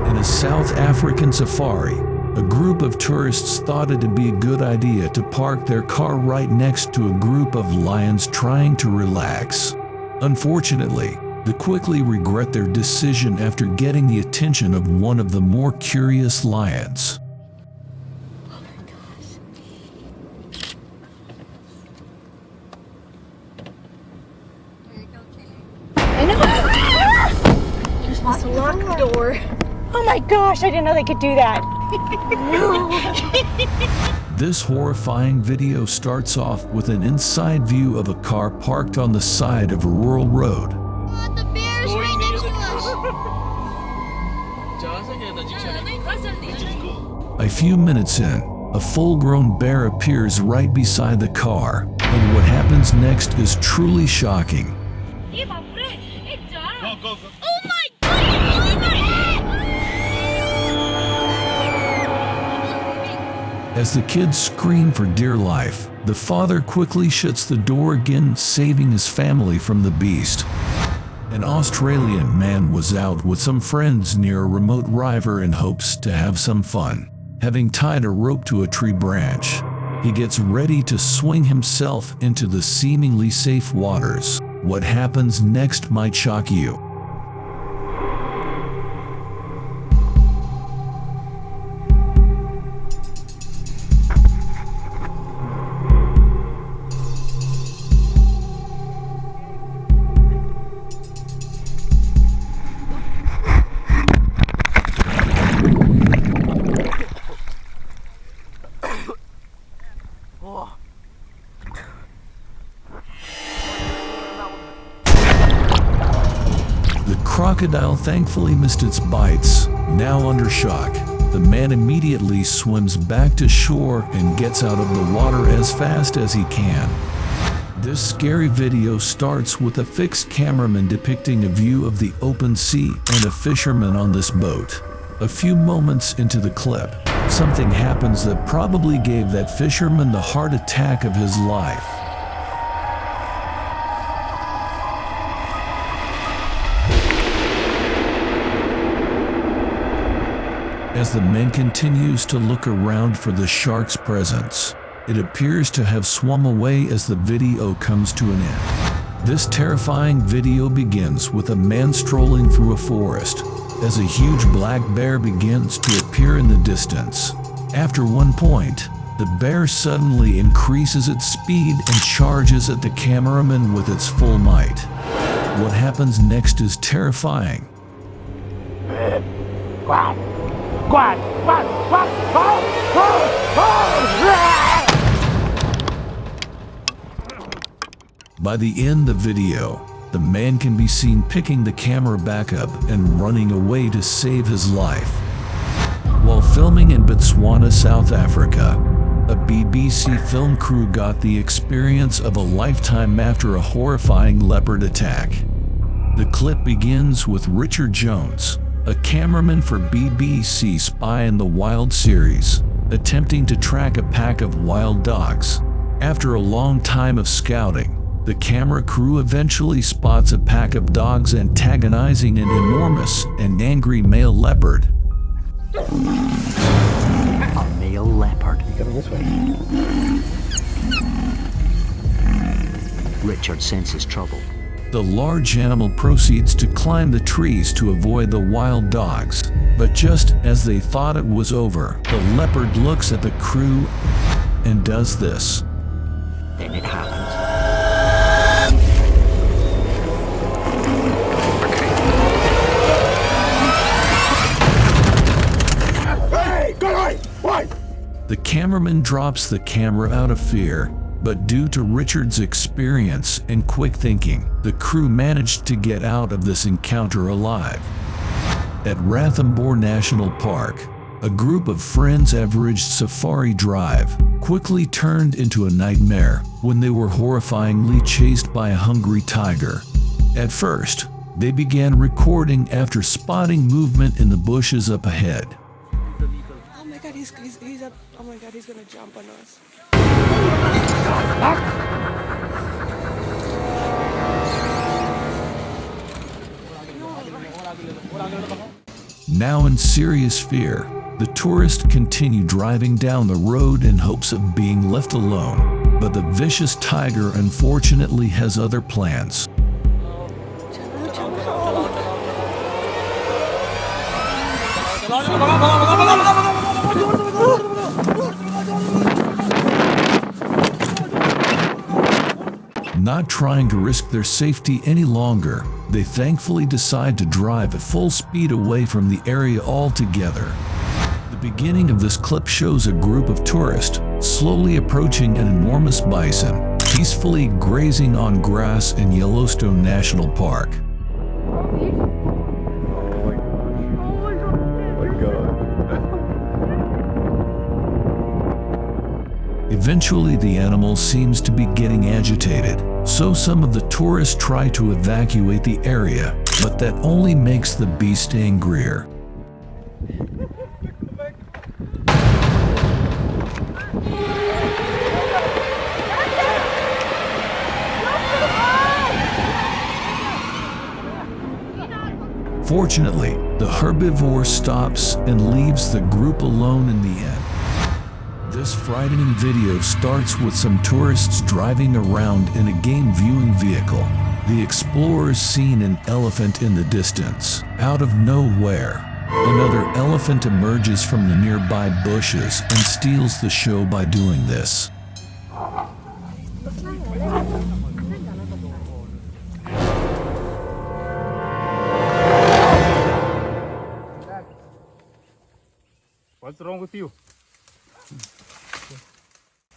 In a South African safari, a group of tourists thought it'd be a good idea to park their car right next to a group of lions trying to relax. Unfortunately, they quickly regret their decision after getting the attention of one of the more curious lions. Oh my gosh. I know. You're supposed to lock the door. Oh my gosh, I didn't know they could do that. This horrifying video starts off with an inside view of a car parked on the side of a rural road. Oh, the bear's right next to us. A few minutes in, a full-grown bear appears right beside the car, and what happens next is truly shocking. Oh my god! As the kids scream for dear life, the father quickly shuts the door again, saving his family from the beast. An Australian man was out with some friends near a remote river in hopes to have some fun. Having tied a rope to a tree branch, he gets ready to swing himself into the seemingly safe waters. What happens next might shock you. The crocodile thankfully missed its bites. Now under shock, the man immediately swims back to shore and gets out of the water as fast as he can. This scary video starts with a fixed cameraman depicting a view of the open sea and a fisherman on this boat. A few moments into the clip, something happens that probably gave that fisherman the heart attack of his life. As the man continues to look around for the shark's presence, it appears to have swum away as the video comes to an end. This terrifying video begins with a man strolling through a forest, as a huge black bear begins to appear in the distance. After one point, the bear suddenly increases its speed and charges at the cameraman with its full might. What happens next is terrifying. By the end of the video, the man can be seen picking the camera back up and running away to save his life. While filming in Botswana, South Africa, a BBC film crew got the experience of a lifetime after a horrifying leopard attack. The clip begins with Richard Jones, a cameraman for BBC Spy in the Wild series, attempting to track a pack of wild dogs. After a long time of scouting, the camera crew eventually spots a pack of dogs antagonizing an enormous and angry male leopard. A male leopard. Coming this way. Richard senses trouble. The large animal proceeds to climb the trees to avoid the wild dogs. But just as they thought it was over, the leopard looks at the crew and does this. Then it happens. The cameraman drops the camera out of fear, but due to Richard's experience and quick thinking, the crew managed to get out of this encounter alive. At Ranthambore National Park, a group of friends' average safari drive quickly turned into a nightmare when they were horrifyingly chased by a hungry tiger. At first, they began recording after spotting movement in the bushes up ahead. Oh my god, he's up. Oh my god, he's gonna jump on us. Now in serious fear, the tourists continue driving down the road in hopes of being left alone. But the vicious tiger unfortunately has other plans. Not trying to risk their safety any longer, they thankfully decide to drive at full speed away from the area altogether. The beginning of this clip shows a group of tourists slowly approaching an enormous bison, peacefully grazing on grass in Yellowstone National Park. Eventually, the animal seems to be getting agitated, so some of the tourists try to evacuate the area, but that only makes the beast angrier. Fortunately, the herbivore stops and leaves the group alone in the end. This frightening video starts with some tourists driving around in a game viewing vehicle. The explorers see an elephant in the distance. Out of nowhere, another elephant emerges from the nearby bushes and steals the show by doing this. What's wrong with you?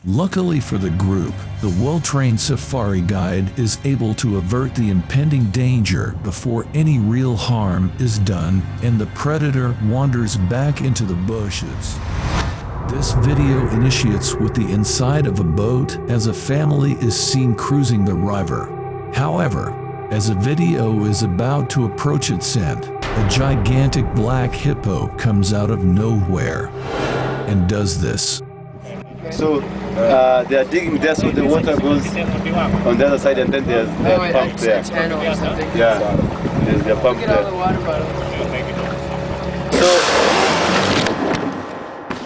Luckily for the group, the well-trained safari guide is able to avert the impending danger before any real harm is done, and the predator wanders back into the bushes. This video initiates with the inside of a boat as a family is seen cruising the river. However, as the video is about to approach its end, a gigantic black hippo comes out of nowhere and does this. So they are digging there so the water goes on the other side and then there's a pump there. Yeah, there's a pump there.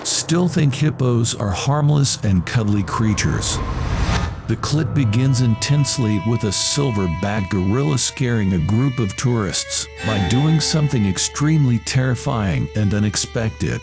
Still think hippos are harmless and cuddly creatures. The clip begins intensely with a silverback gorilla scaring a group of tourists by doing something extremely terrifying and unexpected.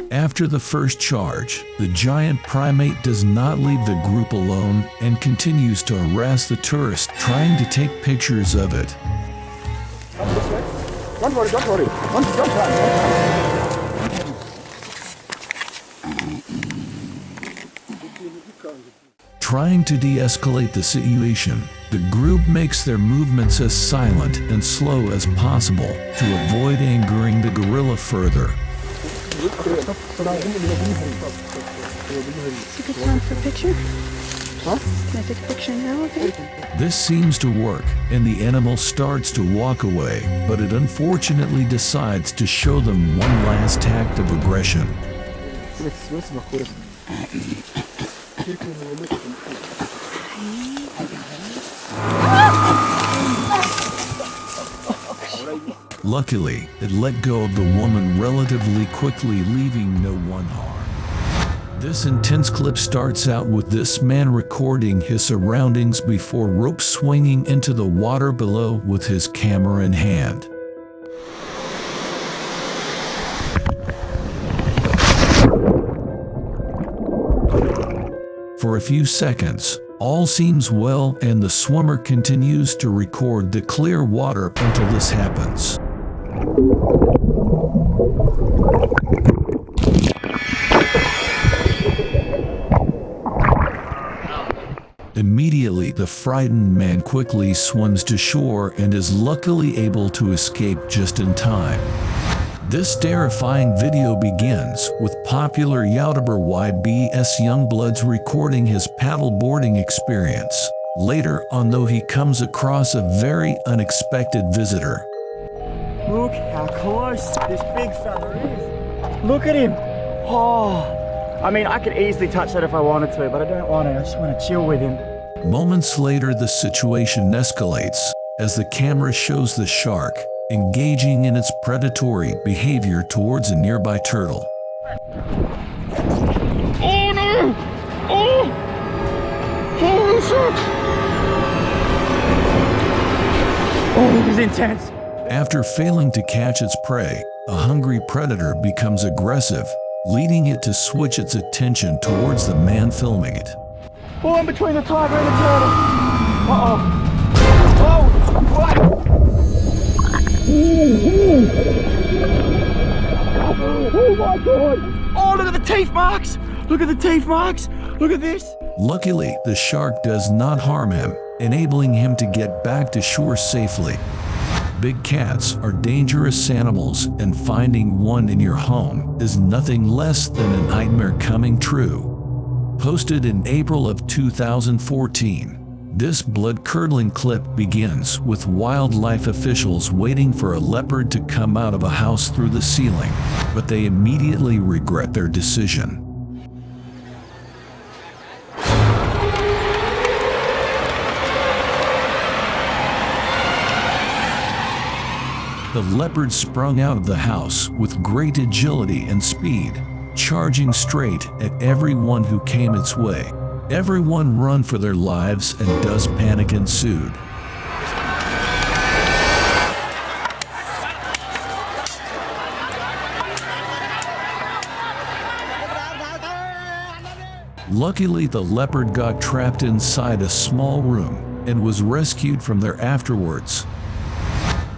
After the first charge, the giant primate does not leave the group alone and continues to harass the tourists, trying to take pictures of it. Don't worry, don't worry. Don't try. Trying to de-escalate the situation, the group makes their movements as silent and slow as possible to avoid angering the gorilla further. It's a good time for a picture. Huh? Can I take a picture now of it? This seems to work, and the animal starts to walk away, but it unfortunately decides to show them one last act of aggression. Luckily, it let go of the woman relatively quickly, leaving no one harm. This intense clip starts out with this man recording his surroundings before rope swinging into the water below with his camera in hand. For a few seconds, all seems well and the swimmer continues to record the clear water until this happens. Immediately, the frightened man quickly swims to shore and is luckily able to escape just in time. This terrifying video begins with popular YouTuber YBS Youngbloods recording his paddleboarding experience. Later on, though, he comes across a very unexpected visitor. Look how close this big fella is. Look at him. Oh, I mean, I could easily touch that if I wanted to, but I don't want to. I just want to chill with him. Moments later, the situation escalates as the camera shows the shark engaging in its predatory behavior towards a nearby turtle. Oh no! Oh! Holy shit! Oh, this is intense. After failing to catch its prey, a hungry predator becomes aggressive, leading it to switch its attention towards the man filming it. Oh, I'm between the tiger and the turtle. Uh-oh. Oh! What? Oh my God! Oh, look at the teeth marks! Look at the teeth marks! Look at this! Luckily, the shark does not harm him, enabling him to get back to shore safely. Big cats are dangerous animals, and finding one in your home is nothing less than a nightmare coming true. Posted in April of 2014, this blood-curdling clip begins with wildlife officials waiting for a leopard to come out of a house through the ceiling, but they immediately regret their decision. The leopard sprung out of the house with great agility and speed, charging straight at everyone who came its way. Everyone run for their lives, and does panic ensued. Luckily, the leopard got trapped inside a small room and was rescued from there afterwards.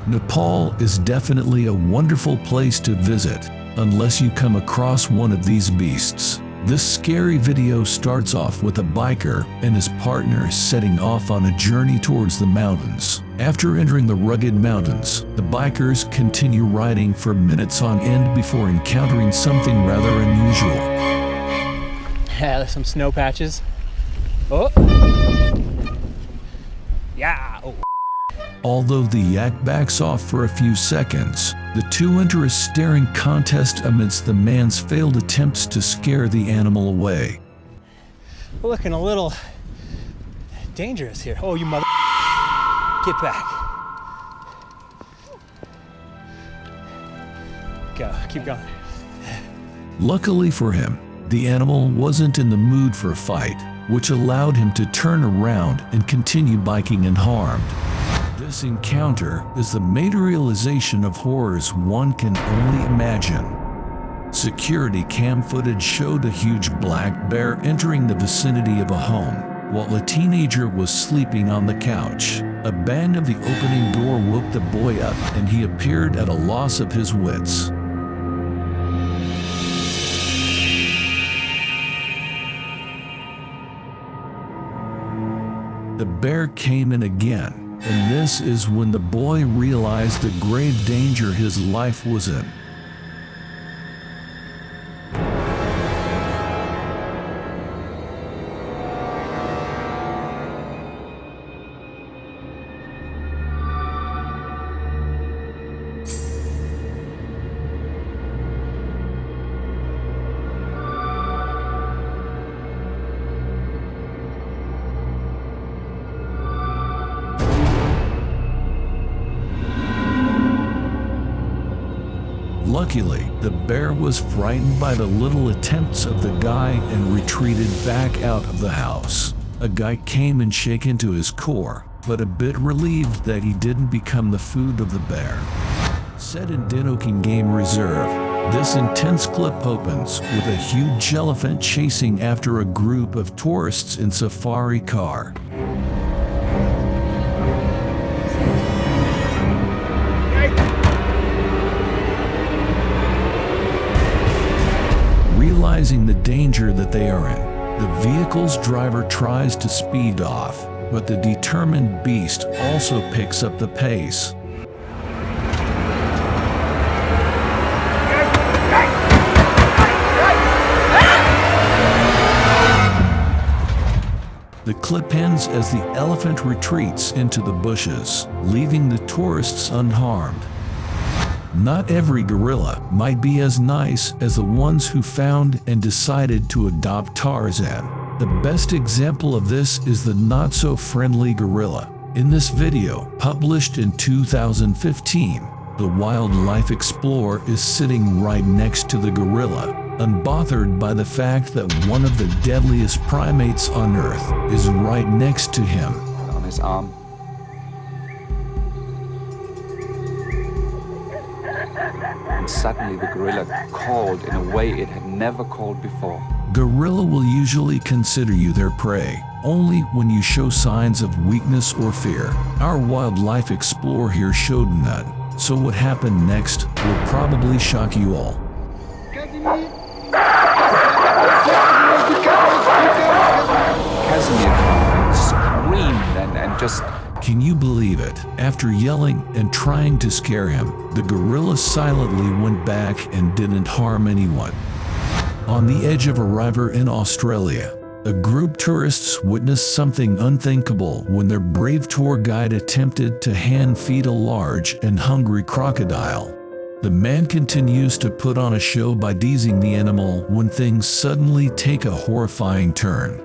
Nepal is definitely a wonderful place to visit, unless you come across one of these beasts. This scary video starts off with a biker and his partner setting off on a journey towards the mountains. After entering the rugged mountains, the bikers continue riding for minutes on end before encountering something rather unusual. Yeah, there's some snow patches. Oh! Yeah! Oh. Although the yak backs off for a few seconds, the two enter a staring contest amidst the man's failed attempts to scare the animal away. We're looking a little dangerous here. Oh, you mother... Get back. Go, keep going. Luckily for him, the animal wasn't in the mood for a fight, which allowed him to turn around and continue biking unharmed. This encounter is the materialization of horrors one can only imagine. Security cam footage showed a huge black bear entering the vicinity of a home, while a teenager was sleeping on the couch. A bang of the opening door woke the boy up, and he appeared at a loss of his wits. The bear came in again, and this is when the boy realized the grave danger his life was in. Luckily, the bear was frightened by the little attempts of the guy and retreated back out of the house. A guy came and shaken to his core, but a bit relieved that he didn't become the food of the bear. Set in Dinoking Game Reserve, this intense clip opens with a huge elephant chasing after a group of tourists in safari car. Realizing the danger that they are in, the vehicle's driver tries to speed off, but the determined beast also picks up the pace. The clip ends as the elephant retreats into the bushes, leaving the tourists unharmed. Not every gorilla might be as nice as the ones who found and decided to adopt Tarzan. The best example of this is the not-so-friendly gorilla. In this video, published in 2015, the wildlife explorer is sitting right next to the gorilla, unbothered by the fact that one of the deadliest primates on Earth is right next to him. On his arm. And suddenly the gorilla called in a way it had never called before. Gorilla will usually consider you their prey only when you show signs of weakness or fear. Our wildlife explorer here showed none, so what happened next will probably shock you all. Casimir screamed and just... Can you believe it? After yelling and trying to scare him, the gorilla silently went back and didn't harm anyone. On the edge of a river in Australia, a group tourists witnessed something unthinkable when their brave tour guide attempted to hand-feed a large and hungry crocodile. The man continues to put on a show by teasing the animal when things suddenly take a horrifying turn.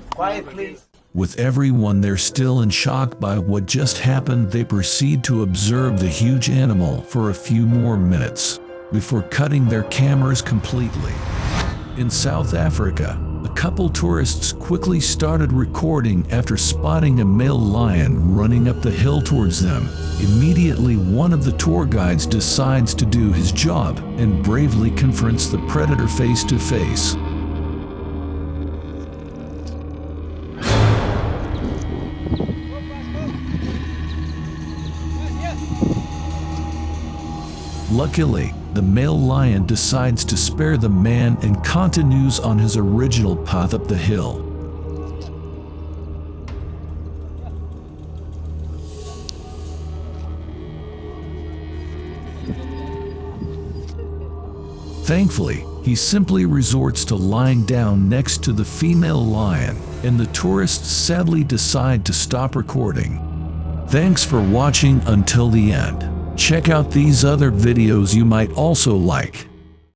Quiet, please. With everyone there still in shock by what just happened, they proceed to observe the huge animal for a few more minutes before cutting their cameras completely. In South Africa, a couple tourists quickly started recording after spotting a male lion running up the hill towards them. Immediately, one of the tour guides decides to do his job and bravely confronts the predator face to face. Luckily, the male lion decides to spare the man and continues on his original path up the hill. Thankfully, he simply resorts to lying down next to the female lion, and the tourists sadly decide to stop recording. Thanks for watching until the end. Check out these other videos you might also like.